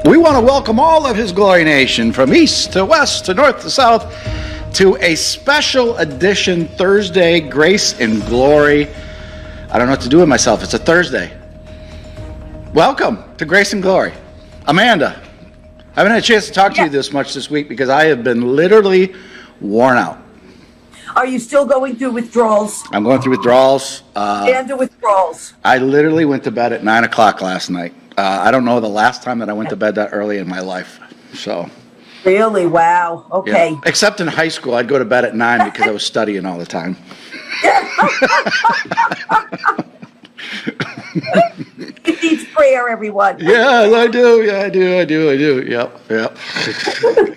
We want to welcome all of His Glory Nation from east to west to north to south to a special edition Thursday Grace and Glory. I don't know what to do with myself. It's a Thursday. Welcome to Grace and Glory. Amanda, I haven't had a chance to talk to you this much this week because I have been literally worn out. Are you still going through withdrawals? I'm going through withdrawals. And the withdrawals. I literally went to bed at 9 o'clock last night. I don't know the last time that I went to bed that early in my life. So. Really? Wow. Okay. Yeah. Except in high school, I'd go to bed at 9 because I was studying all the time. It needs prayer, everyone. Yeah, I do. Yeah, I do. Yep.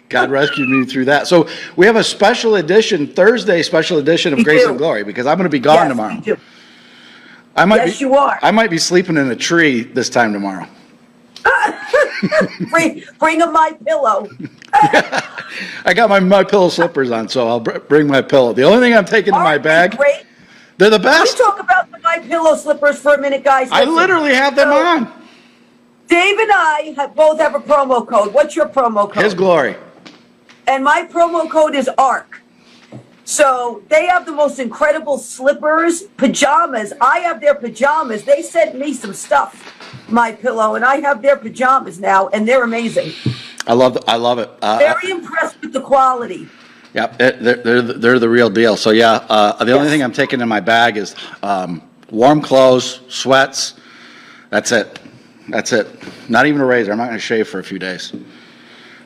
God rescued me through that. So we have a special edition, Thursday special edition of Grace and Glory because I'm going to be gone tomorrow. We do. You are. I might be sleeping in a tree this time tomorrow. Bring a My Pillow. Yeah, I got my pillow slippers on, so I'll bring my pillow. The only thing I'm taking in my bag, they're the best. Can we talk about the My Pillow slippers for a minute, guys? I literally have them on. Dave and I both have a promo code. What's your promo code? His Glory. And my promo code is ARC. So they have the most incredible slippers, pajamas. I have their pajamas. They sent me some stuff, My Pillow, and I have their pajamas now, and they're amazing. I love it. Very impressed with the quality. Yeah, they're the real deal. So yeah, the only thing I'm taking in my bag is warm clothes, sweats. That's it. Not even a razor. I'm not going to shave for a few days.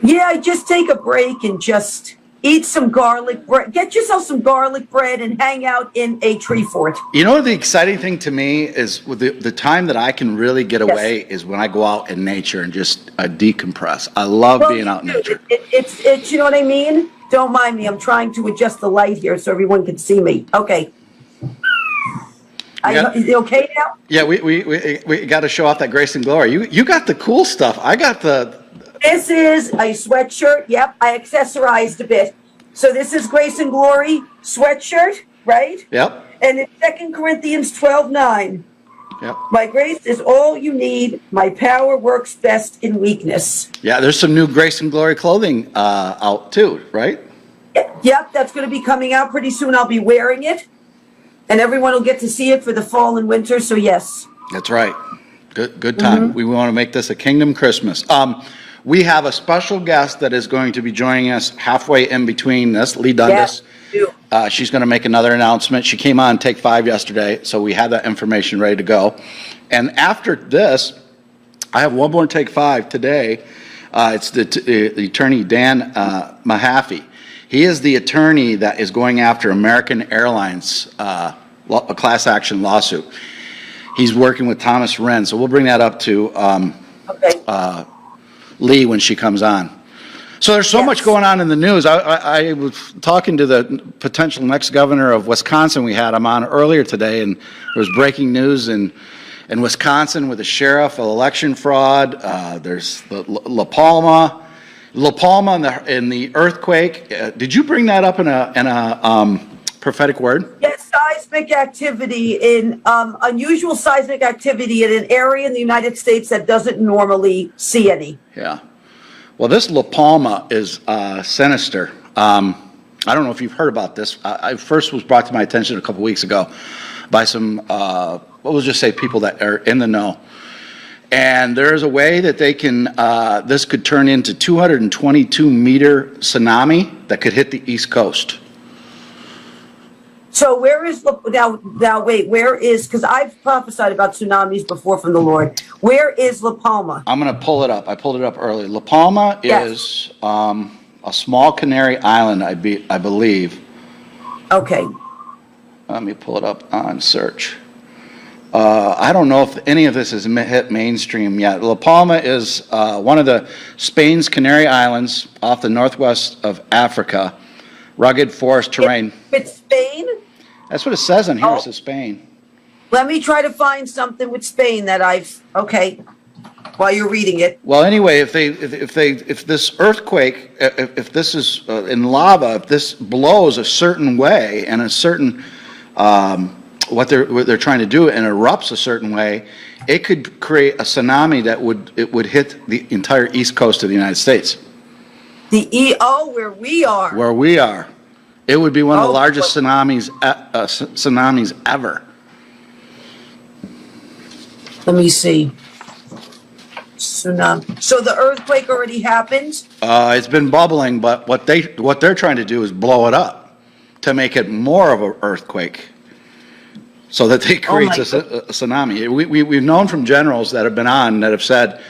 Yeah, just take a break and just eat some garlic bread. Get yourself some garlic bread and hang out in a tree fort. You know, the exciting thing to me is with the time that I can really get away is when I go out in nature and just decompress. I love being out in nature. It's you know what I mean? Don't mind me. I'm trying to adjust the light here so everyone can see me. Okay. Is it okay now? Yeah, we got to show off that Grace and Glory. You got the cool stuff. I got the... This is a sweatshirt. Yep, I accessorized a bit. So this is Grace and Glory sweatshirt, right? Yep. And it's 2 Corinthians 12:9. Yep. My grace is all you need. My power works best in weakness. Yeah, there's some new Grace and Glory clothing out too, right? Yep, that's going to be coming out pretty soon. I'll be wearing it, and everyone will get to see it for the fall and winter. So yes. That's right. Good time. Mm-hmm. We want to make this a Kingdom Christmas. We have a special guest that is going to be joining us halfway in between this, Lee Dundas. Yeah. She's going to make another announcement. She came on Take 5 yesterday, so we had that information ready to go. And after this, I have one more Take 5 today. It's the attorney Dan Mahaffey. He is the attorney that is going after American Airlines, a class action lawsuit. He's working with Thomas Wren, so we'll bring that up to Lee when she comes on. So there's so much going on in the news. I was talking to the potential next governor of Wisconsin we had him on earlier today, and there was breaking news in Wisconsin with the sheriff of election fraud. There's the La Palma in the earthquake. Did you bring that up in a prophetic word? Yes, seismic activity unusual seismic activity in an area in the United States that doesn't normally see any. Yeah. Well, this La Palma is sinister. I don't know if you've heard about this. I first was brought to my attention a couple weeks ago by some, we'll just say people that are in the know. And there's a way that they can, this could turn into 222-meter tsunami that could hit the East Coast. So where is now wait, where is, because I've prophesied about tsunamis before from the Lord. Where is La Palma? I'm going to pull it up. I pulled it up earlier. La Palma is a small Canary island, I believe. Okay. Let me pull it up on search. I don't know if any of this has hit mainstream yet. La Palma is one of the Spain's Canary Islands off the northwest of Africa. Rugged forest terrain. It's Spain? That's what it says on here. It says Spain. Let me try to find something with Spain that while you're reading it. Well, anyway, if this earthquake, if this is in lava, if this blows a certain way and a certain what they're trying to do and erupts a certain way, it could create a tsunami that would hit the entire east coast of the United States. Where we are. Where we are. It would be one of the Oh, largest tsunamis ever. Let me see. Tsunami. So the earthquake already happened? It's been bubbling, but what they're trying to do is blow it up to make it more of an earthquake, so that they create a tsunami. We've known from generals that have been on that have said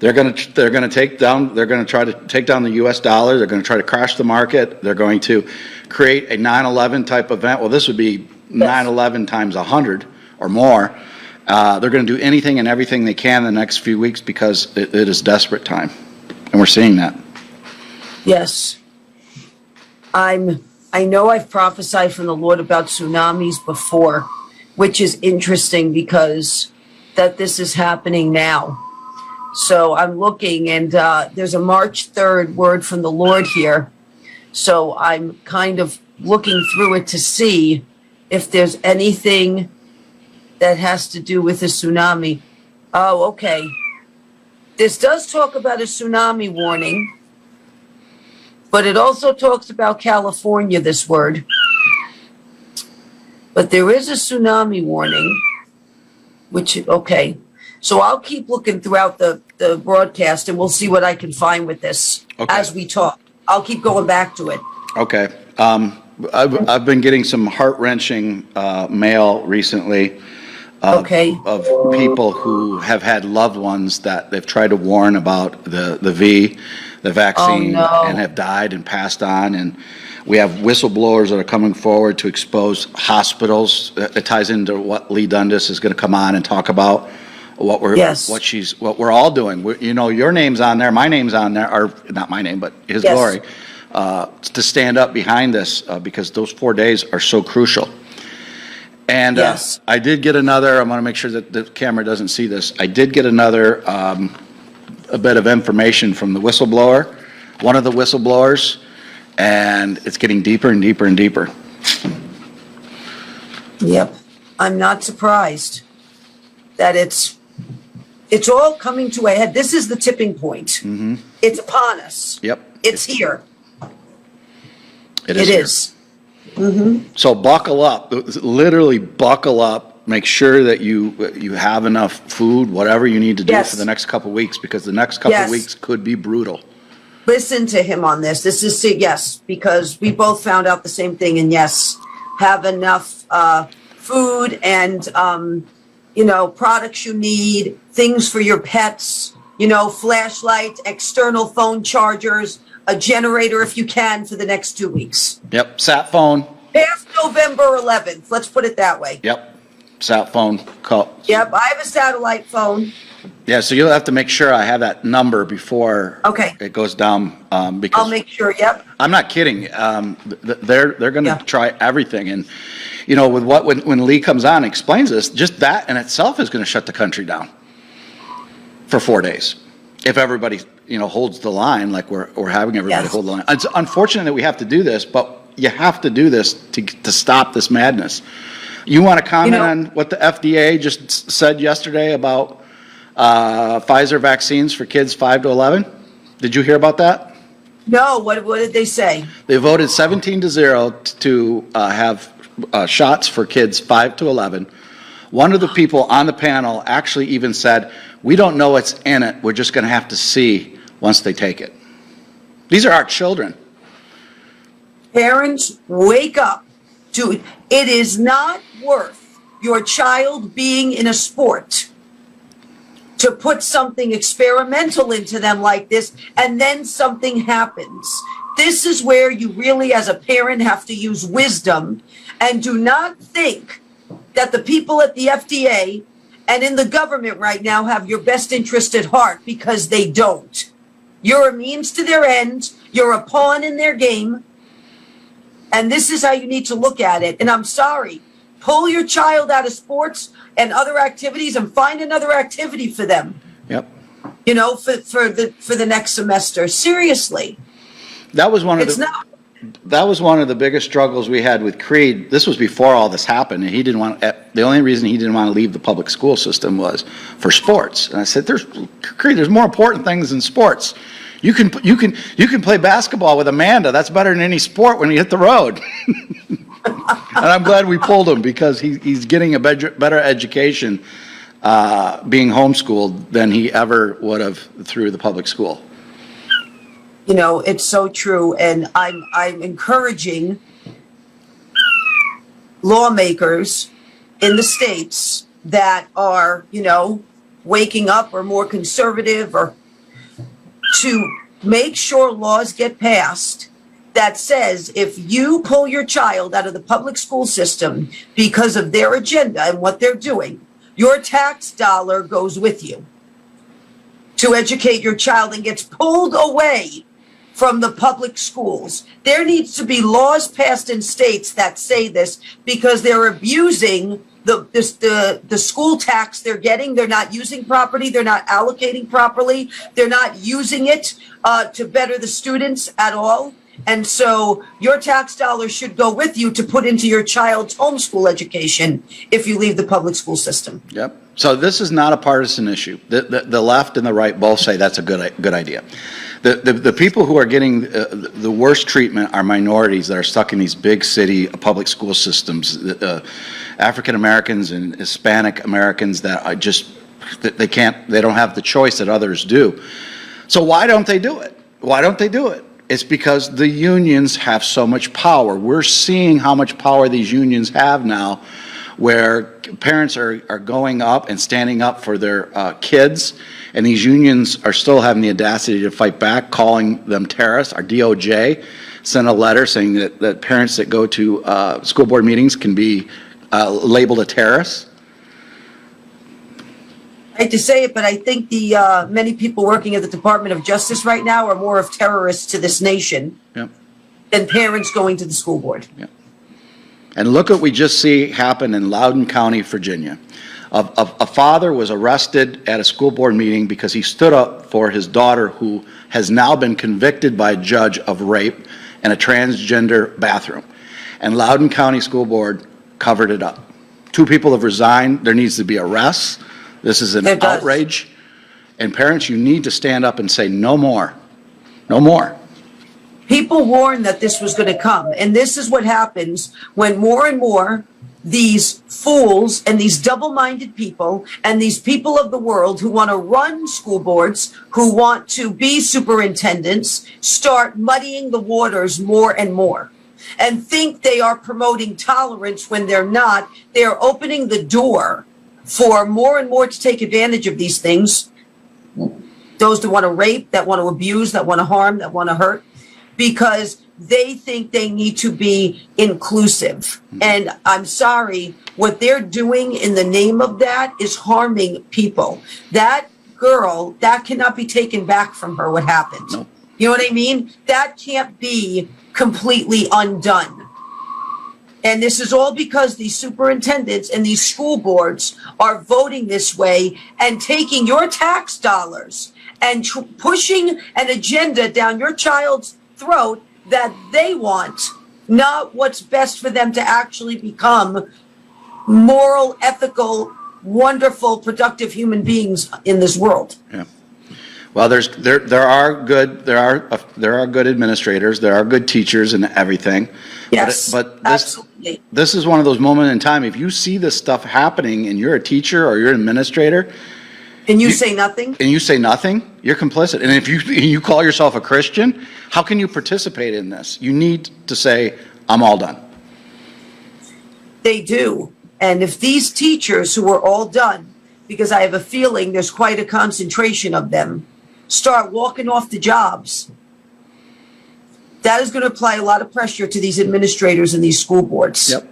they're going to try to take down the U.S. dollar. They're going to try to crash the market. They're going to create a 9/11 type event. Well, this would be 9/11 times 100 or more. They're going to do anything and everything they can in the next few weeks because it is desperate time, and we're seeing that. Yes. I know I've prophesied from the Lord about tsunamis before, which is interesting because that this is happening now. So I'm looking, and there's a March 3rd word from the Lord here. So I'm kind of looking through it to see if there's anything that has to do with a tsunami. Oh, okay. This does talk about a tsunami warning, but it also talks about California, this word. But there is a tsunami warning, okay. So I'll keep looking throughout the broadcast, and we'll see what I can find with this as we talk. I'll keep going back to it. Okay. I've been getting some heart-wrenching mail recently of people who have had loved ones that they've tried to warn about the vaccine, and have died and passed on. And we have whistleblowers that are coming forward to expose hospitals. It ties into what Lee Dundas is going to come on and talk about. What we're all doing. Your name's on there, my name's on there, or not my name, but His glory, to stand up behind this because those 4 days are so crucial. And I did get another. I'm going to make sure that the camera doesn't see this. I did get another a bit of information from the whistleblower, one of the whistleblowers, and it's getting deeper and deeper and deeper. Yep, I'm not surprised that it's all coming to a head. This is the tipping point. Mm-hmm. It's upon us. Yep. It's here. It is. Mm-hmm. So buckle up, literally buckle up. Make sure that you have enough food, whatever you need to do for the next couple of weeks, because the next couple of weeks could be brutal. Listen to him on this. This is, because we both found out the same thing. And have enough food and products you need, things for your pets, flashlights, external phone chargers, a generator if you can for the next 2 weeks. Yep, sat phone. Past November 11th, let's put it that way. Yep, sat phone call. Yep, I have a satellite phone. Yeah, so you'll have to make sure I have that number before it goes down. Because I'll make sure, I'm not kidding. They're going to try everything. And, with when Lee comes on and explains this, just that in itself is going to shut the country down for 4 days. If everybody, holds the line like we're having everybody hold the line. It's unfortunate that we have to do this, but you have to do this to stop this madness. You want to comment on what the FDA just said yesterday about Pfizer vaccines for kids 5 to 11? Did you hear about that? No, what did they say? They voted 17-0 to have shots for kids 5 to 11. One of the people on the panel actually even said, we don't know what's in it. We're just going to have to see once they take it. These are our children. Parents, wake up. Dude, it is not worth your child being in a sport to put something experimental into them like this, and then something happens. This is where you really, as a parent, have to use wisdom, and do not think that the people at the FDA and in the government right now have your best interest at heart, because they don't. You're a means to their end. You're a pawn in their game. And this is how you need to look at it. And I'm sorry, pull your child out of sports and other activities and find another activity for them. Yep. For the next semester. Seriously. That was one of that was one of the biggest struggles we had with Creed. This was before all this happened, and he didn't want. The only reason he didn't want to leave the public school system was for sports. And I said, Creed, there's more important things than sports. You can play basketball with Amanda. That's better than any sport when you hit the road. And I'm glad we pulled him, because he's getting a better education being homeschooled than he ever would have through the public school. You know, it's so true, and I'm encouraging lawmakers in the states that are, you know, waking up or more conservative, or to make sure laws get passed that says if you pull your child out of the public school system because of their agenda and what they're doing, your tax dollar goes with you to educate your child and gets pulled away from the public schools. There needs to be laws passed in states that say this, because they're abusing the school tax they're getting. They're not using property. They're not allocating properly. They're not using it to better the students at all. And so your tax dollars should go with you to put into your child's homeschool education if you leave the public school system. Yep. So this is not a partisan issue. The left and the right both say that's a good idea. The people who are getting the worst treatment are minorities that are stuck in these big city public school systems. African Americans and Hispanic Americans that are just, they don't have the choice that others do. So why don't they do it? Why don't they do it? It's because the unions have so much power. We're seeing how much power these unions have now, where parents are going up and standing up for their kids, and these unions are still having the audacity to fight back, calling them terrorists. Our DOJ sent a letter saying that parents that go to school board meetings can be labeled a terrorist. I hate to say it, but I think the many people working at the Department of Justice right now are more of terrorists to this nation than parents going to the school board. Yep. And look what we just see happen in Loudoun County, Virginia. A father was arrested at a school board meeting because he stood up for his daughter, who has now been convicted by a judge of rape in a transgender bathroom. And Loudoun County School Board covered it up. 2 people have resigned. There needs to be arrests. This is an outrage. And parents, you need to stand up and say no more. No more. People warned that this was going to come. And this is what happens when more and more these fools and these double-minded people and these people of the world who want to run school boards, who want to be superintendents, start muddying the waters more and more and think they are promoting tolerance when they're not. They're opening the door for more and more to take advantage of these things. Those that want to rape, that want to abuse, that want to harm, that want to hurt, because they think they need to be inclusive. And I'm sorry, what they're doing in the name of that is harming people. That girl, that cannot be taken back from her, what happened. Nope. You know what I mean? That can't be completely undone. And this is all because these superintendents and these school boards are voting this way and taking your tax dollars and pushing an agenda down your child's throat that they want, not what's best for them to actually become moral, ethical, wonderful, productive human beings in this world. Yeah. Well, there are good administrators, there are good teachers and everything. Yes, but absolutely. This is one of those moments in time. If you see this stuff happening and you're a teacher or you're an administrator, and you say nothing, you're complicit. And if you call yourself a Christian, how can you participate in this? You need to say, I'm all done. They do. And if these teachers who are all done, because I have a feeling there's quite a concentration of them, start walking off the jobs, that is going to apply a lot of pressure to these administrators and these school boards. Yep.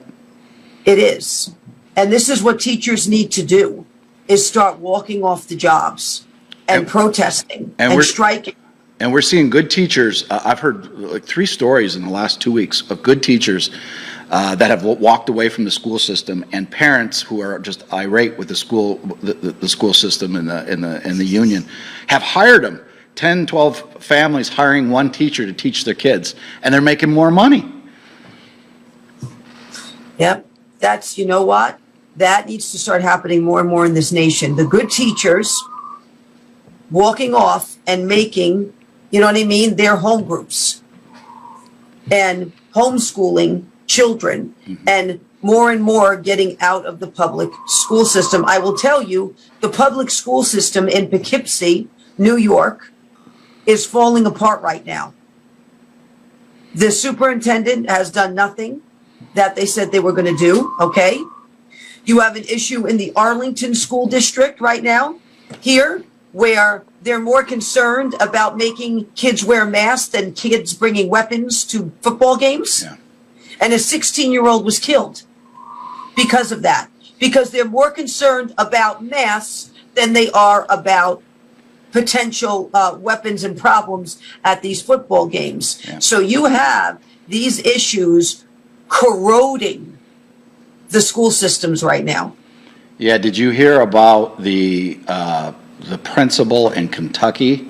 It is. And this is what teachers need to do, is start walking off the jobs and protesting and striking. And we're seeing good teachers. I've heard like 3 stories in the last 2 weeks of good teachers that have walked away from the school system, and parents who are just irate with the school system and the union have hired them 10, 12 families hiring one teacher to teach their kids, and they're making more money. Yep. That's, you know what? That needs to start happening more and more in this nation. The good teachers walking off and making, you know what I mean, their home groups and homeschooling children and more getting out of the public school system. I will tell you, the public school system in Poughkeepsie, New York, is falling apart right now. The superintendent has done nothing that they said they were going to do, okay? You have an issue in the Arlington School District right now, here, where they're more concerned about making kids wear masks than kids bringing weapons to football games. Yeah. And a 16-year-old was killed because of that, because they're more concerned about masks than they are about potential weapons and problems at these football games. Yeah. So you have these issues corroding the school systems right now. Yeah, did you hear about the principal in Kentucky?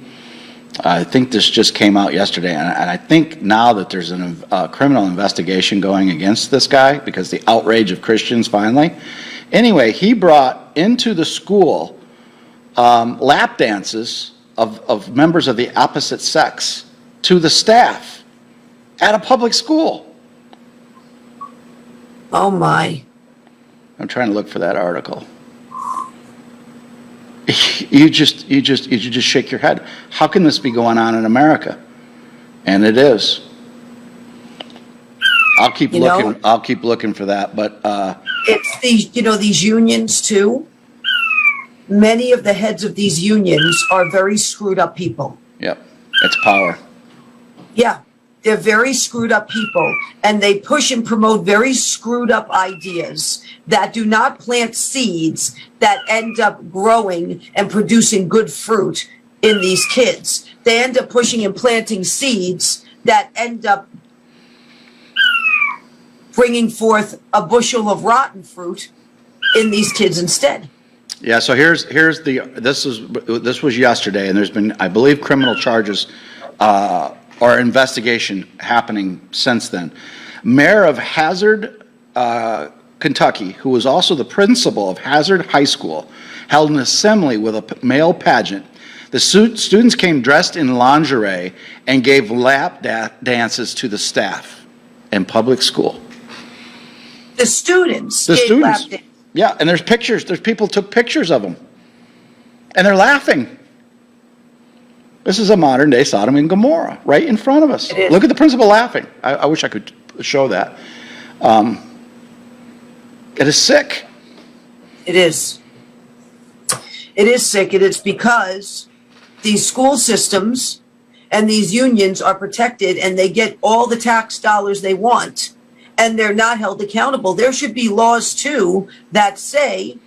I think this just came out yesterday, and I think now that there's a criminal investigation going against this guy because the outrage of Christians finally. Anyway, he brought into the school lap dances of members of the opposite sex to the staff at a public school. Oh my. I'm trying to look for that article. You just shake your head. How can this be going on in America? And it is. I'll keep looking. I'll keep looking for that. But it's these, these unions too. Many of the heads of these unions are very screwed up people. Yep, it's power. Yeah, they're very screwed up people, and they push and promote very screwed up ideas that do not plant seeds that end up growing and producing good fruit in these kids. They end up pushing and planting seeds that end up bringing forth a bushel of rotten fruit in these kids instead. Yeah, so this was yesterday, and there's been, I believe, criminal charges or investigation happening since then. Mayor of Hazard, Kentucky, who was also the principal of Hazard High School, held an assembly with a male pageant. The students came dressed in lingerie and gave lap dances to the staff in public school. The students. Yeah, and there's pictures. There's people took pictures of them, and they're laughing. This is a modern day Sodom and Gomorrah right in front of us. Look at the principal laughing. I wish I could show that. It is sick. It is. It is sick. It is because these school systems and these unions are protected and they get all the tax dollars they want and they're not held accountable. There should be laws too that say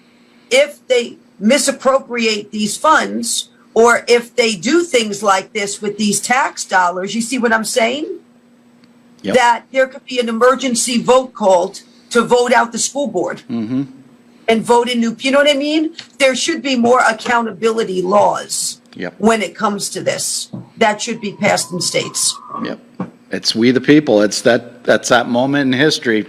if they misappropriate these funds or if they do things like this with these tax dollars, you see what I'm saying? Yep. That there could be an emergency vote called to vote out the school board and vote in new, you know what I mean? There should be more accountability laws when it comes to this. That should be passed in states. Yep. It's we the people. That's that moment in history.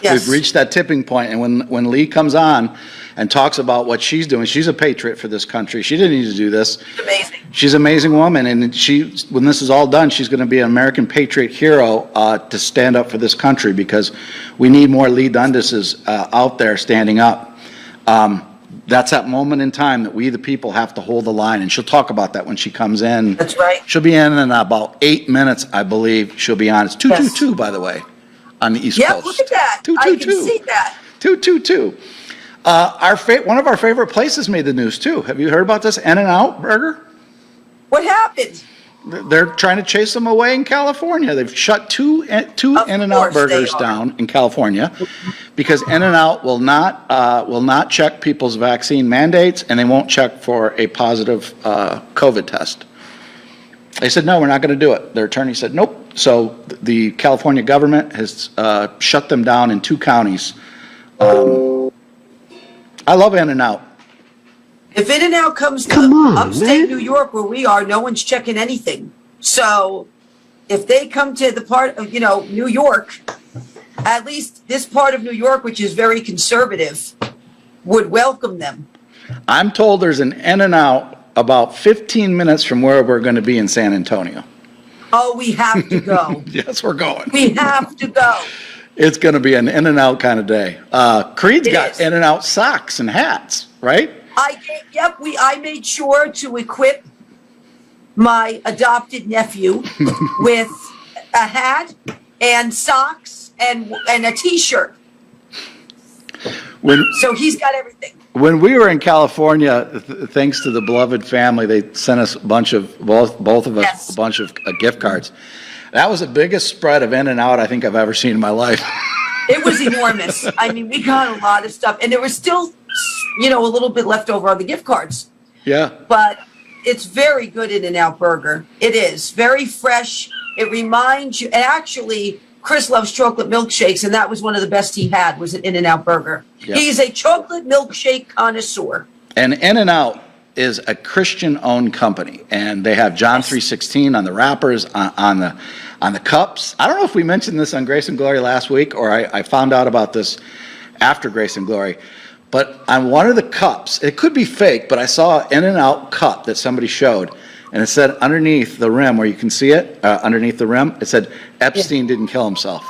Yes. We've reached that tipping point, and when Lee comes on and talks about what she's doing, she's a patriot for this country. She didn't need to do this. It's amazing. She's an amazing woman, and when this is all done, she's going to be an American patriot hero to stand up for this country because we need more Lee Dundases out there standing up. That's that moment in time that we, the people, have to hold the line, and she'll talk about that when she comes in. That's right. She'll be in about 8 minutes, I believe. She'll be on. It's 222, by the way, on the East Coast. Yeah, look at that. 222. I can see that. 222. One of our favorite places made the news too. Have you heard about this? In-N-Out Burger? What happened? They're trying to chase them away in California. They've shut two In-N-Out burgers down in California because In-N-Out will not check people's vaccine mandates, and they won't check for a positive COVID test. They said, no, we're not going to do it. Their attorney said, nope. So the California government has shut them down in 2 counties. I love In-N-Out. If In-N-Out comes to Come on, upstate man. New York where we are, no one's checking anything. So if they come to the part of, New York, at least this part of New York, which is very conservative, would welcome them. I'm told there's an In-N-Out about 15 minutes from where we're going to be in San Antonio. Oh, we have to go. Yes, we're going. We have to go. It's going to be an In-N-Out kind of day. Creed's It got is. In-N-Out socks and hats, right? I made sure to equip my adopted nephew with a hat and socks and a t-shirt. So he's got everything. When we were in California, thanks to the beloved family, they sent us a bunch of, both of us, Yes. a bunch of gift cards. That was the biggest spread of In-N-Out I think I've ever seen in my life. It was enormous. I mean, we got a lot of stuff, and there was still, a little bit left over on the gift cards. Yeah. But it's very good In-N-Out burger. It is very fresh. It reminds you, and actually, Chris loves chocolate milkshakes, and that was one of the best he had, was an In-N-Out burger. Yeah. He's a chocolate milkshake connoisseur. And In-N-Out is a Christian-owned company, and they have John 3:16 on the wrappers, on the cups. I don't know if we mentioned this on Grace and Glory last week, or I found out about this after Grace and Glory. But on one of the cups, it could be fake, but I saw an In-N-Out cup that somebody showed, and it said underneath the rim, where you can see it, underneath the rim, it said Epstein didn't kill himself.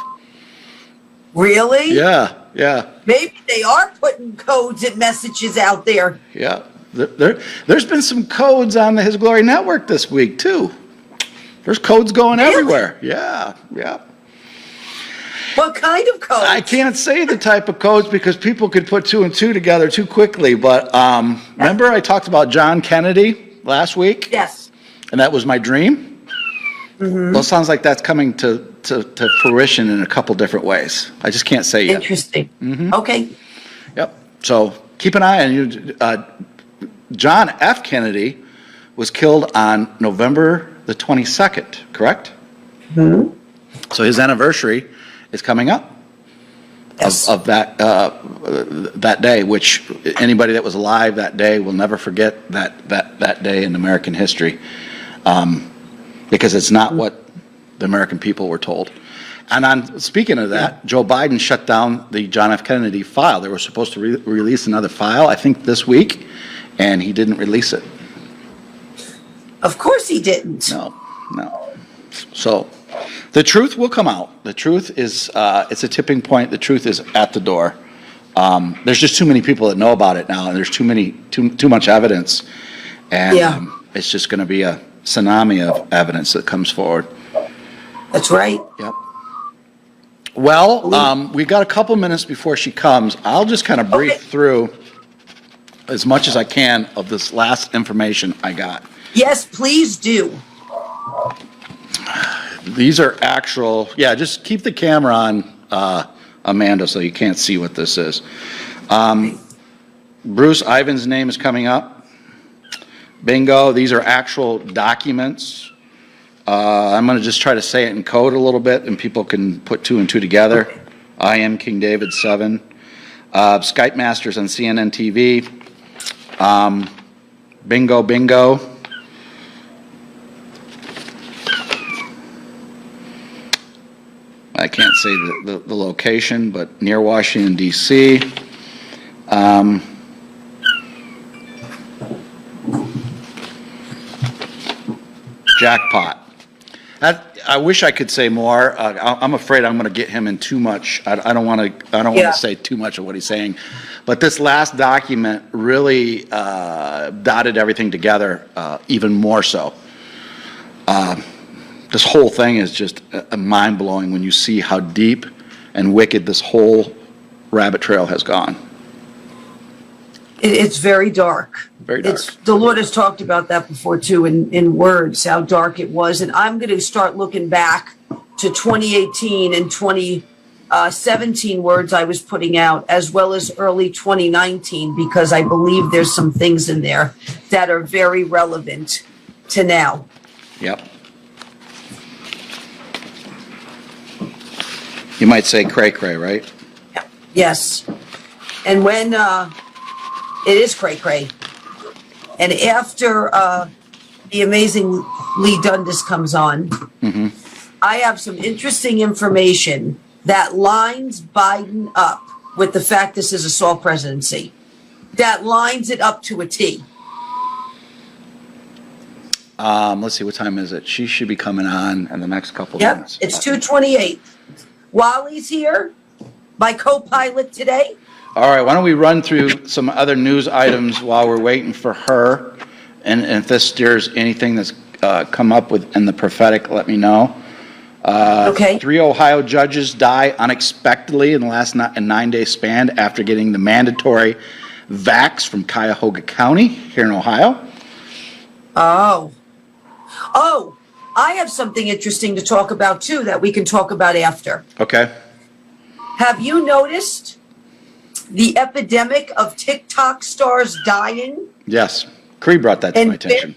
Really? Yeah, yeah, Maybe they are putting codes and messages out there. yeah. There's been some codes on the His Glory Network this week, too. There's codes going Really? everywhere. Yeah, yeah. What kind of codes? I can't say the type of codes because people could put two and two together too quickly, but remember I talked about John Kennedy last week? Yes. And that was my dream? Mm-hmm. Well, it sounds like that's coming to fruition in a couple different ways. I just can't say yet. Interesting. Mm-hmm. Okay. Yep. So keep an eye on you. John F. Kennedy was killed on November the 22nd, correct? Mm-hmm. So his anniversary is coming up. Yes. Of that day, which anybody that was alive that day will never forget that day in American history, because it's not what the American people were told. And speaking of that, Joe Biden shut down the John F. Kennedy file. They were supposed to release another file, I think this week, and he didn't release it. Of course he didn't. No. So the truth will come out. The truth is, it's a tipping point. The truth is at the door. There's just too many people that know about it now, and there's too much evidence. And it's just going to be a tsunami of evidence that comes forward. That's right. Yep. Well, we got a couple minutes before she comes. I'll just kind of breeze through as much as I can of this last information I got. Yes, please do. These are actual, just keep the camera on, Amanda, so you can't see what this is. Bruce Ivan's name is coming up. Bingo, these are actual documents. I'm going to just try to say it in code a little bit, and people can put two and two together. I am King David 7. Skype Masters on CNN TV. Bingo. I can't say the location, but near Washington, D.C. Jackpot. I wish I could say more. I'm afraid I'm going to get him in too much. I don't want to say too much of what he's saying. But this last document really dotted everything together even more so. This whole thing is just mind-blowing when you see how deep and wicked this whole rabbit trail has gone. It's very dark. Very dark. The Lord has talked about that before too, in words, how dark it was. And I'm going to start looking back to 2018 and 2017 words I was putting out, as well as early 2019, because I believe there's some things in there that are very relevant to now. Yep. You might say cray-cray, right? Yes. And when it is cray-cray. And after the amazing Lee Dundas comes on, I have some interesting information that lines Biden up with the fact this is a SALT presidency. That lines it up to a T. Let's see, what time is it? She should be coming on in the next couple of Yep, minutes. it's 2:28. Wally's here, my co-pilot today. All right, why don't we run through some other news items while we're waiting for her? And if this steers anything that's come up with in the prophetic, let me know. Okay. 3 Ohio judges die unexpectedly in the last 9-day span after getting the mandatory vax from Cuyahoga County here in Ohio. Oh, I have something interesting to talk about too that we can talk about after. Okay. Have you noticed the epidemic of TikTok stars dying? Yes. Cree brought that to my attention.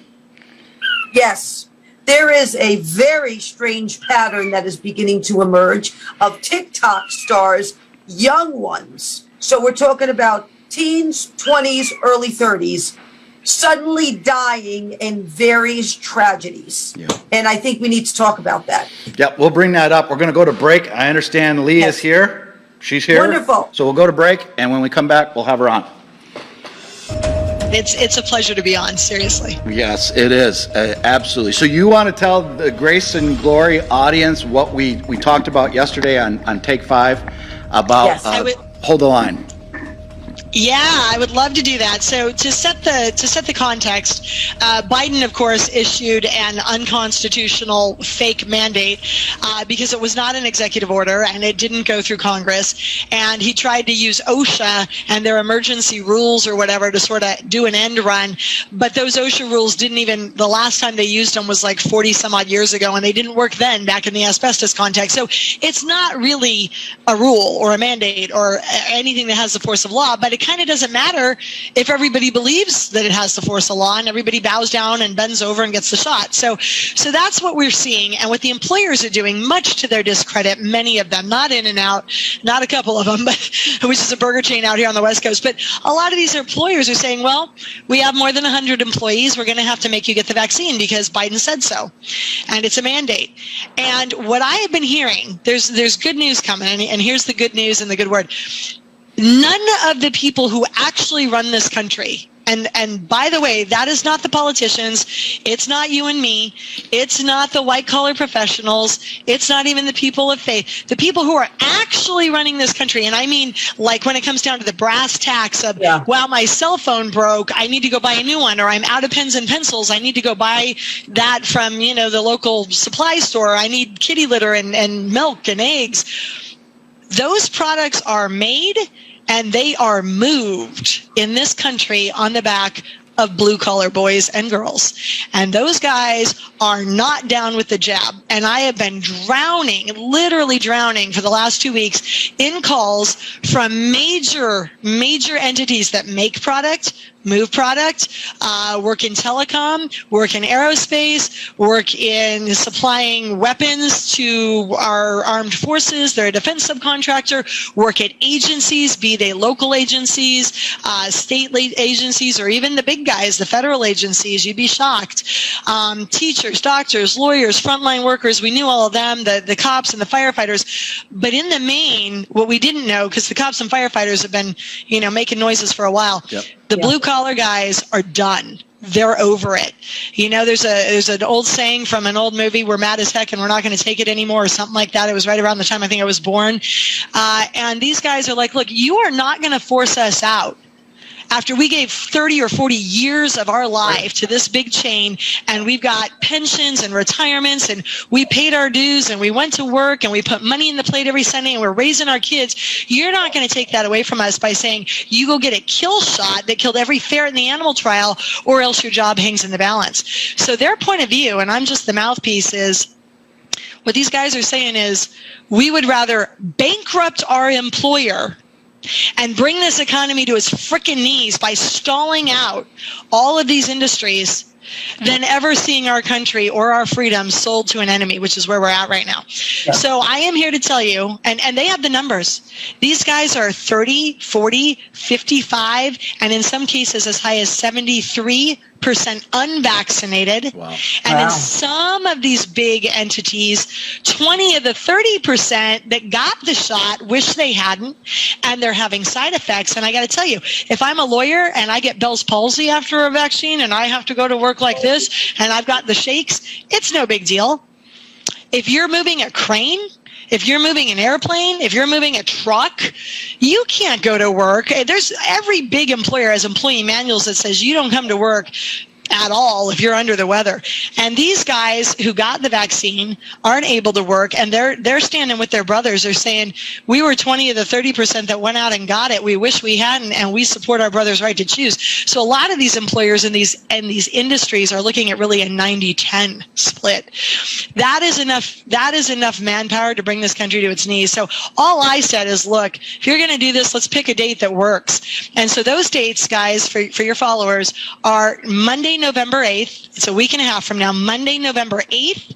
Yes. There is a very strange pattern that is beginning to emerge of TikTok stars, young ones. So we're talking about teens, 20s, early 30s, suddenly dying in various tragedies. Yeah. And I think we need to talk about that. Yep, we'll bring that up. We're going to go to break. I understand Lee is here. She's here. Wonderful. So we'll go to break, and when we come back, we'll have her on. It's a pleasure to be on, seriously. Yes, it is. Absolutely. So you want to tell the Grace and Glory audience what we talked about yesterday on Take 5 about, Yes, I would- hold the line. Yeah, I would love to do that. So to set the context, Biden, of course, issued an unconstitutional fake mandate because it was not an executive order and it didn't go through Congress. And he tried to use OSHA and their emergency rules or whatever to sort of do an end run. But those OSHA rules didn't even, the last time they used them was like 40 some odd years ago, and they didn't work then back in the asbestos context. So it's not really a rule or a mandate or anything that has the force of law, but it kind of doesn't matter if everybody believes that it has the force of law and everybody bows down and bends over and gets the shot. So that's what we're seeing. And what the employers are doing, much to their discredit, many of them, not In-N-Out, not a couple of them, but which is a burger chain out here on the West Coast. But a lot of these employers are saying, well, we have more than 100 employees. We're going to have to make you get the vaccine because Biden said so. And it's a mandate. And what I have been hearing, there's good news coming. And here's the good news and the good word. None of the people who actually run this country, and by the way, that is not the politicians, it's not you and me, it's not the white-collar professionals, it's not even the people of faith. The people who are actually running this country, and I mean, like when it comes down to the brass tacks of, wow, my cell phone broke, I need to go buy a new one, or I'm out of pens and pencils, I need to go buy that from, the local supply store, I need kitty litter and milk and eggs. Those products are made and they are moved in this country on the back of blue-collar boys and girls. And those guys are not down with the jab. And I have been drowning, literally drowning for the last 2 weeks in calls from major entities that make product, move product, work in telecom, work in aerospace, work in supplying weapons to our armed forces. They're a defense subcontractor, work at agencies, be they local agencies, state agencies, or even the big guys, the federal agencies. You'd be shocked. Teachers, doctors, lawyers, frontline workers, we knew all of them, the cops and the firefighters. But in the main, what we didn't know, because the cops and firefighters have been, making noises for a while, the blue-collar guys are done. They're over it. There's an old saying from an old movie, we're mad as heck and we're not going to take it anymore, or something like that. It was right around the time I think I was born. And these guys are like, look, you are not going to force us out after we gave 30 or 40 years of our life to this big chain, and we've got pensions and retirements, and we paid our dues, and we went to work, and we put money in the plate every Sunday, and we're raising our kids. You're not going to take that away from us by saying you go get a kill shot that killed every ferret in the animal trial, or else your job hangs in the balance. So their point of view, and I'm just the mouthpiece, is what these guys are saying is we would rather bankrupt our employer and bring this economy to its frickin' knees by stalling out all of these industries than ever seeing our country or our freedom sold to an enemy, which is where we're at right now. Yeah. So I am here to tell you, and they have the numbers. These guys are 30, 40, 55, and in some cases as high as 73 unvaccinated. Wow. And in some of these big entities, 20 of the 30% that got the shot wish they hadn't, and they're having side effects. And I got to tell you, if I'm a lawyer and I get Bell's palsy after a vaccine and I have to go to work like this and I've got the shakes, it's no big deal. If you're moving a crane, if you're moving an airplane, if you're moving a truck, you can't go to work. There's every big employer has employee manuals that says you don't come to work at all if you're under the weather. And these guys who got the vaccine aren't able to work, and they're standing with their brothers. They're saying, we were 20 of the 30% that went out and got it. We wish we hadn't, and we support our brother's right to choose. So a lot of these employers in these industries are looking at really a 90-10 split. That is enough manpower to bring this country to its knees. So all I said is, look, if you're going to do this, let's pick a date that works. And so those dates, guys, for your followers, are Monday, November 8th. It's a week and a half from now. Monday, November 8th.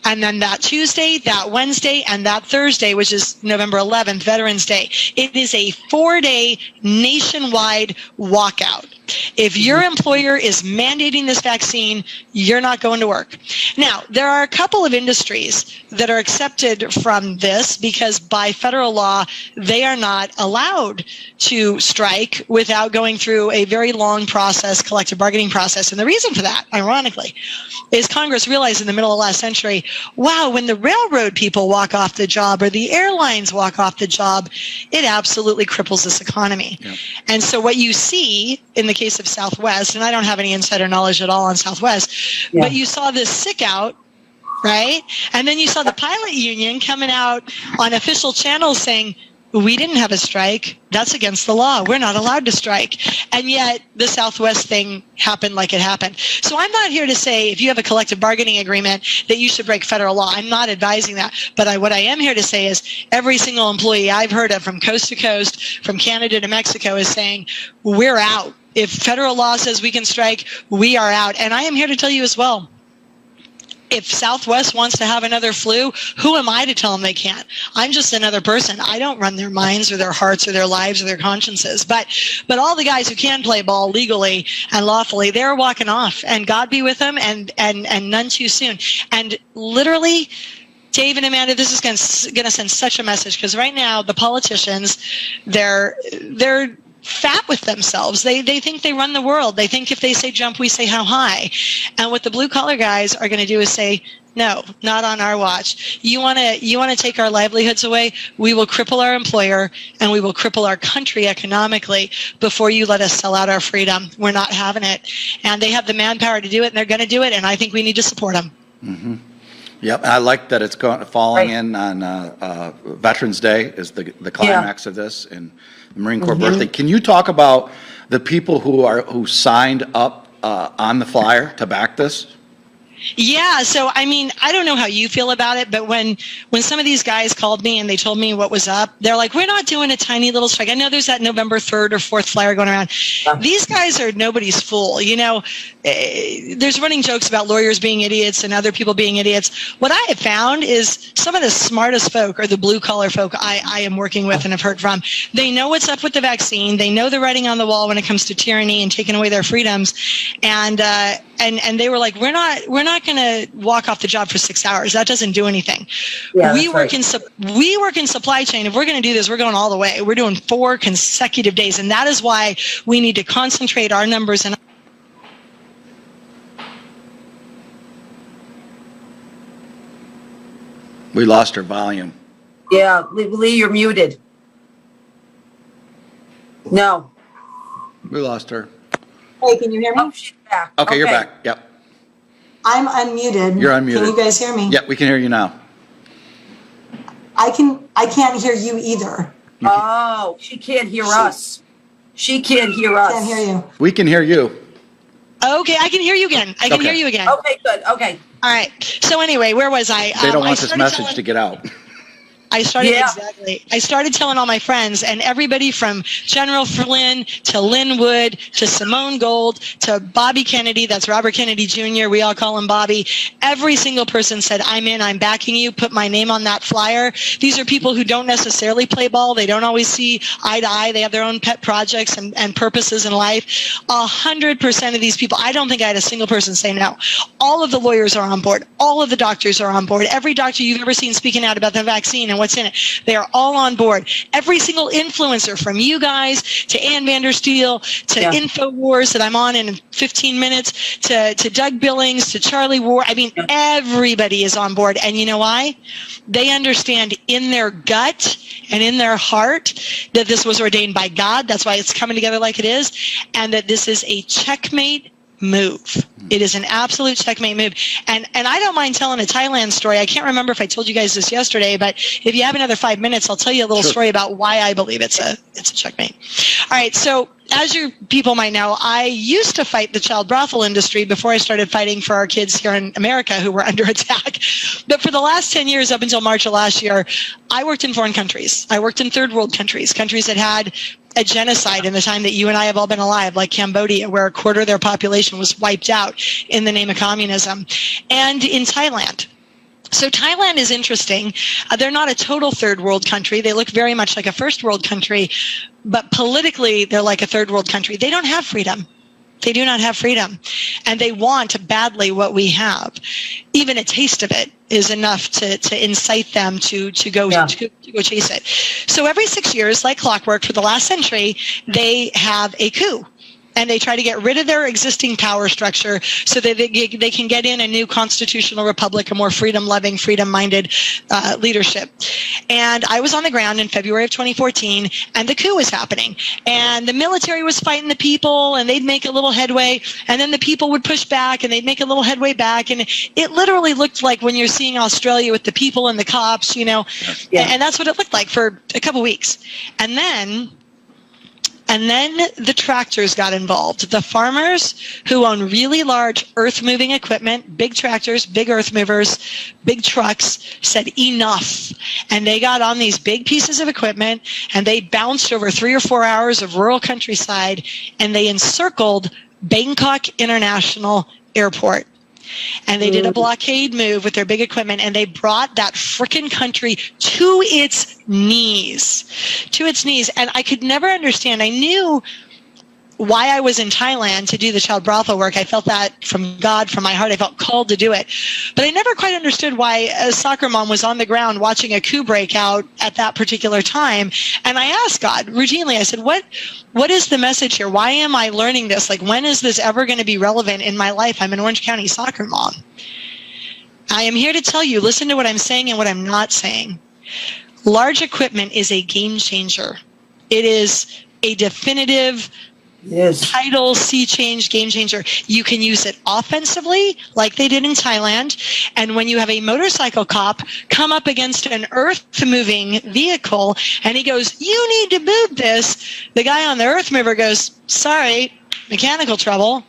And then that Tuesday, that Wednesday, and that Thursday, which is November 11th, Veterans Day. It is a 4-day nationwide walkout. If your employer is mandating this vaccine, you're not going to work. Now, there are a couple of industries that are accepted from this because by federal law, they are not allowed to strike without going through a very long process, collective bargaining process. And the reason for that, ironically, is Congress realized in the middle of last century, wow, when the railroad people walk off the job or the airlines walk off the job, it absolutely cripples this economy. Yeah. And so what you see in the case of Southwest, and I don't have any insider knowledge at all on Southwest, but you saw this sick out, right? And then you saw the pilot union coming out on official channels saying, we didn't have a strike. That's against the law. We're not allowed to strike. And yet the Southwest thing happened like it happened. So I'm not here to say if you have a collective bargaining agreement that you should break federal law. I'm not advising that. But what I am here to say is every single employee I've heard of from coast to coast, from Canada to Mexico, is saying we're out. If federal law says we can strike, we are out. And I am here to tell you as well, if Southwest wants to have another flu, who am I to tell them they can't? I'm just another person. I don't run their minds or their hearts or their lives or their consciences. But all the guys who can play ball legally and lawfully, they're walking off. And God be with them, and none too soon. And literally, Dave and Amanda, this is going to send such a message, because right now the politicians, they're fat with themselves. They think they run the world. They think if they say jump, we say how high. And what the blue collar guys are going to do is say, no, not on our watch. You want to take our livelihoods away? We will cripple our employer and we will cripple our country economically before you let us sell out our freedom. We're not having it. And they have the manpower to do it, and they're going to do it, and I think we need to support them. Mm-hmm. Yep, I like that it's falling in on Veterans Day is the climax of this, and the Marine Corps birthday. Can you talk about the people who signed up on the flyer to back this? Yeah, so I mean, I don't know how you feel about it, but when some of these guys called me and they told me what was up, they're like, we're not doing a tiny little strike. I know there's that November 3rd or 4th flyer going around. These guys are nobody's fool. You know, there's running jokes about lawyers being idiots and other people being idiots. What I have found is some of the smartest folk are the blue collar folk I am working with and have heard from. They know what's up with the vaccine. They know the writing on the wall when it comes to tyranny and taking away their freedoms. And they were like, we're not going to walk off the job for 6 hours. That doesn't do anything. Yeah, we work in supply chain. If we're going to do this, we're going all the way. We're doing 4 consecutive days, and that is why we need to concentrate our numbers. And we lost her volume. Yeah, Lee, you're muted. No. We lost her. Hey, can you hear me? Oh, she's back. Okay, you're back. Yep. I'm unmuted. You're unmuted. Can you guys hear me? Yep, we can hear you now. I can't hear you either. Oh, she can't hear us. She can't hear us. Can't hear you. We can hear you. okay, I can hear you again. I can hear you again. Okay, good. Okay. All right. So anyway, where was I? They don't want this message to get out. I started Yeah. exactly. I started telling all my friends, and everybody from General Flynn to Lynn Wood to Simone Gold to Bobby Kennedy, that's Robert Kennedy Jr., we all call him Bobby. Every single person said, I'm in, I'm backing you, put my name on that flyer. These are people who don't necessarily play ball. They don't always see eye to eye. They have their own pet projects and purposes in life. 100% of these people, I don't think I had a single person say no. All of the lawyers are on board. All of the doctors are on board. Every doctor you've ever seen speaking out about the vaccine and what's in it, they are all on board. Every single influencer, from you guys to Ann Vandersteel to InfoWars that I'm on in 15 minutes to Doug Billings to Charlie Ward. I mean, everybody is on board. And you know why? They understand in their gut and in their heart that this was ordained by God. That's why it's coming together like it is. And that this is a checkmate move. It is an absolute checkmate move. And I don't mind telling a Thailand story. I can't remember if I told you guys this yesterday, but if you have another 5 minutes, I'll tell you a little story about why I believe it's a checkmate. All right. So as you people might know, I used to fight the child brothel industry before I started fighting for our kids here in America who were under attack. But for the last 10 years, up until March of last year, I worked in foreign countries. I worked in third world countries, countries that had a genocide in the time that you and I have all been alive, like Cambodia, where a quarter of their population was wiped out in the name of communism, and in Thailand. So Thailand is interesting. They're not a total third world country. They look very much like a first world country, but politically they're like a third world country. They don't have freedom. They do not have freedom. And they want badly what we have. Even a taste of it is enough to incite them to go chase it. So every 6 years, like clockwork for the last century, they have a coup. And they try to get rid of their existing power structure so that they can get in a new constitutional republic, a more freedom-loving, freedom-minded leadership. And I was on the ground in February of 2014, and the coup was happening. And the military was fighting the people, and they'd make a little headway, and then the people would push back, and they'd make a little headway back. And it literally looked like when you're seeing Australia with the people and the cops, you know. Yeah. And that's what it looked like for a couple weeks. And then the tractors got involved. The farmers who own really large earth-moving equipment, big tractors, big earth movers, big trucks, said enough. And they got on these big pieces of equipment, and they bounced over 3 or 4 hours of rural countryside, and they encircled Bangkok International Airport. And they did a blockade move with their big equipment, and they brought that frickin' country to its knees. And I could never understand. I knew why I was in Thailand to do the child brothel work. I felt that from God, from my heart. I felt called to do it. But I never quite understood why a soccer mom was on the ground watching a coup break out at that particular time. And I asked God routinely, I said, what is the message here? Why am I learning this? Like, when is this ever going to be relevant in my life? I'm an Orange County soccer mom. I am here to tell you, listen to what I'm saying and what I'm not saying. Large equipment is a game changer. It is a definitive title, sea change, game changer. You can use it offensively, like they did in Thailand. And when you have a motorcycle cop come up against an earth-moving vehicle, and he goes, "You need to move this," the guy on the earth mover goes, "Sorry, mechanical trouble."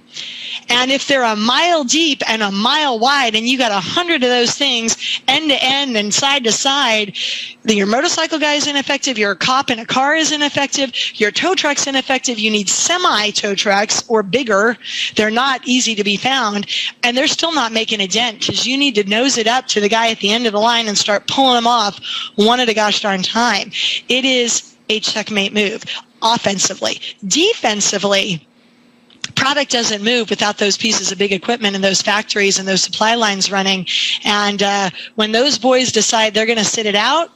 And if they're a mile deep and a mile wide, and you got 100 of those things end to end and side to side, then your motorcycle guy is ineffective, your cop in a car is ineffective, your tow truck's ineffective. You need semi-tow trucks or bigger. They're not easy to be found, and they're still not making a dent because you need to nose it up to the guy at the end of the line and start pulling them off one at a gosh darn time. It is a checkmate move offensively. Defensively, product doesn't move without those pieces of big equipment and those factories and those supply lines running. And when those boys decide they're going to sit it out,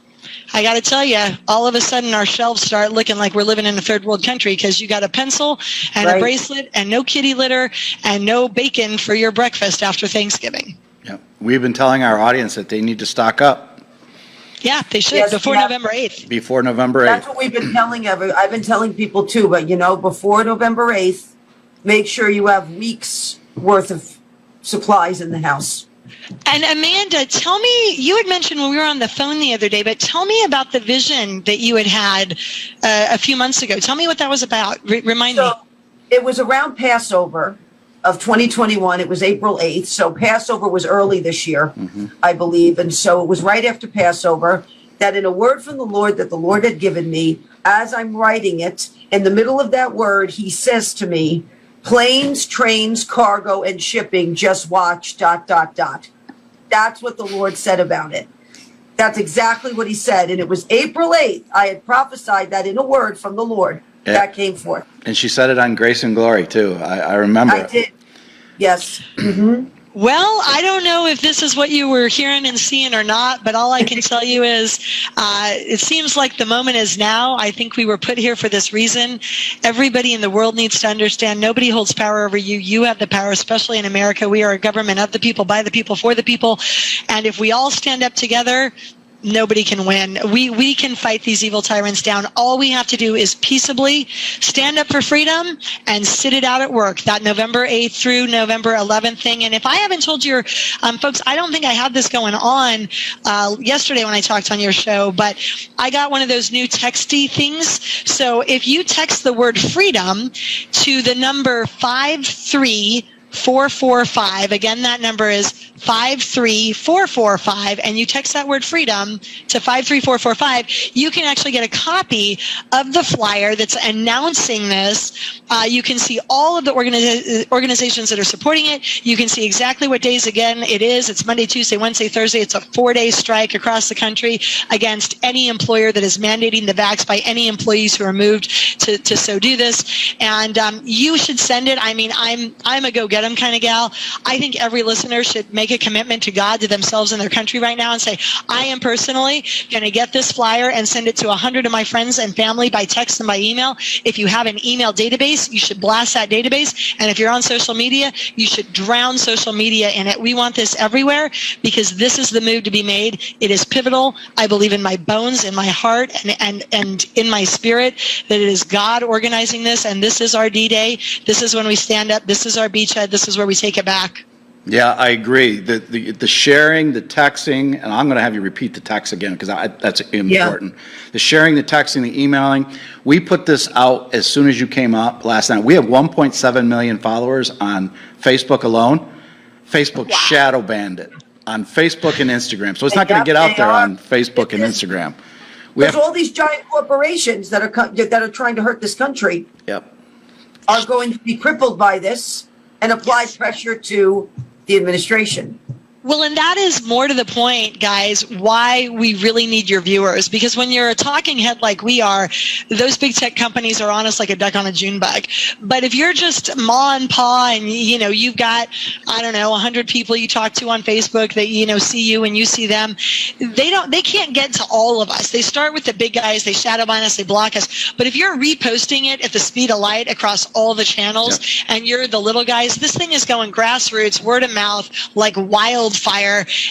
I got to tell you, all of a sudden our shelves start looking like we're living in a third world country because you got a pencil and a bracelet and no kitty litter and no bacon for your breakfast after Thanksgiving. Yeah, we've been telling our audience that they need to stock up. Yeah, they should before November 8th. Before November 8th. That's what we've been telling I've been telling people too, but before November 8th, make sure you have weeks worth of supplies in the house. And Amanda, tell me, you had mentioned when we were on the phone the other day, but tell me about the vision that you had a few months ago. Tell me what that was about. Remind me. It was around Passover of 2021. It was April 8th. So Passover was early this year, I believe. And so it was right after Passover. that in a word from the Lord that the Lord had given me, as I'm writing it, in the middle of that word, he says to me, planes, trains, cargo, and shipping, just watch, ... That's what the Lord said about it. That's exactly what he said. And it was April 8th. I had prophesied that in a word from the Lord that came forth. And she said it on Grace and Glory, too. I remember. I did. Yes. Well, I don't know if this is what you were hearing and seeing or not, but all I can tell you is it seems like the moment is now. I think we were put here for this reason. Everybody in the world needs to understand nobody holds power over you. You have the power, especially in America. We are a government of the people, by the people, for the people. And if we all stand up together, nobody can win. We can fight these evil tyrants down. All we have to do is peaceably stand up for freedom and sit it out at work. That November 8th through November 11th thing. And if I haven't told your folks, I don't think I had this going on yesterday when I talked on your show, but I got one of those new texty things. So if you text the word freedom to the number 53445, again, that number is 53445, and you text that word freedom to 53445, you can actually get a copy of the flyer that's announcing this. You can see all of the organizations that are supporting it. You can see exactly what days, again, it is. It's Monday, Tuesday, Wednesday, Thursday. It's a 4-day strike across the country against any employer that is mandating the vax by any employees who are moved to so do this. And you should send it. I mean, I'm a go-get-em kind of gal. I think every listener should make a commitment to God, to themselves and their country right now, and say, I am personally going to get this flyer and send it to 100 of my friends and family by text and by email. If you have an email database, you should blast that database. And if you're on social media, you should drown social media in it. We want this everywhere because this is the move to be made. It is pivotal. I believe in my bones, in my heart, and in my spirit that it is God organizing this, and this is our D-Day. This is when we stand up. This is our beachhead. This is where we take it back. Yeah, I agree. The sharing, the texting, and I'm going to have you repeat the text again because that's important. Yeah. The sharing, the texting, the emailing. We put this out as soon as you came up last night. We have 1.7 million followers on Facebook alone. Facebook shadow banned it on Facebook and Instagram. So it's not going to get out there on Facebook and Instagram. There's all these giant corporations that are trying to hurt this country. Yep. Are going to be crippled by this and apply pressure to the administration. Well, and that is more to the point, guys, why we really need your viewers. Because when you're a talking head like we are, those big tech companies are on us like a duck on a June bug. But if you're just ma and pa and, you know, you've got, I don't know, 100 people you talk to on Facebook that, you know, see you and you see them, they can't get to all of us. They start with the big guys, they shadow ban us, they block us. But if you're reposting it at the speed of light across all the channels and you're the little guys, this thing is going grassroots, word of mouth, like wildfire.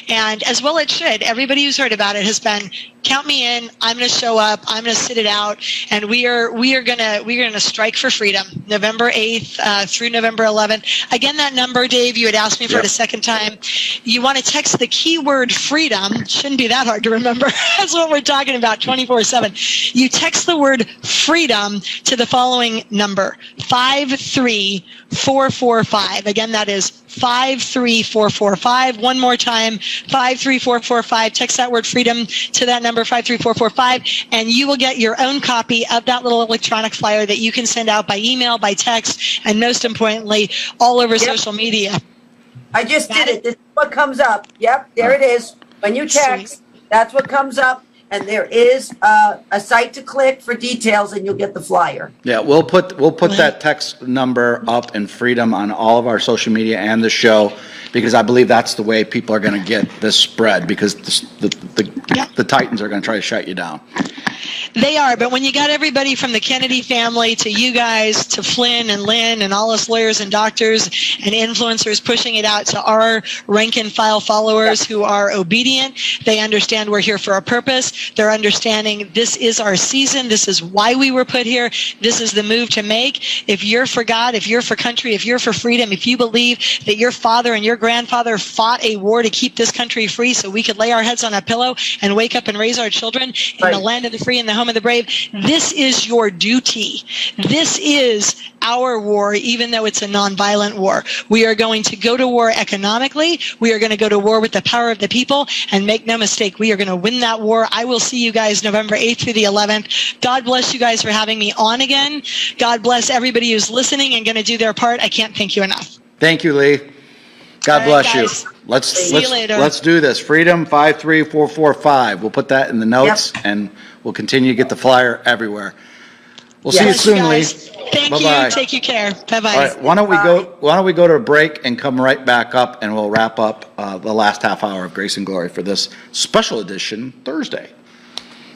And as well it should. Everybody who's heard about it has been, count me in. I'm going to show up. I'm going to sit it out, and we are going to strike for freedom. November 8th through November 11th. Again, that number, Dave, you had asked me for it a second time. You want to text the keyword freedom. Shouldn't be that hard to remember. That's what we're talking about 24/7. You text the word freedom to the following number: 53445. Again, that is 53445. One more time, 53445. Text that word freedom to that number, 53445, and you will get your own copy of that little electronic flyer that you can send out by email, by text, and most importantly, all over social media. I just did it. This is what comes up. Yep, there it is. When you text, that's what comes up. And there is a site to click for details, and you'll get the flyer. Yeah, we'll put that text number up in Freedom on all of our social media and the show, because I believe that's the way people are going to get this spread, because the Titans are going to try to shut you down. They are, but when you got everybody from the Kennedy family to you guys to Flynn and Lynn and all us lawyers and doctors and influencers pushing it out to our rank and file followers who are obedient, they understand we're here for a purpose. They're understanding this is our season. This is why we were put here. This is the move to make. If you're for God, if you're for country, if you're for freedom, if you believe that your father and your grandfather fought a war to keep this country free so we could lay our heads on a pillow and wake up and raise our children in the land of the free and the home home of the brave. This is your duty. This is our war, even though it's a nonviolent war. We are going to go to war economically. We are going to go to war with the power of the people. And make no mistake, we are going to win that war. I will see you guys November 8th through the 11th. God bless you guys for having me on again. God bless everybody who's listening and going to do their part. I can't thank you enough. Thank you, Lee. God All bless right, you. guys. Let's you later. let's do this. Freedom 53445. We'll put that in the notes and we'll continue to get the flyer everywhere. We'll see you Bless soon, Lee. guys. Thank Bye-bye. you. Take you care. Bye-bye. All right, why don't we go to a break and come right back up and we'll wrap up the last half hour of Grace and Glory for this special edition Thursday.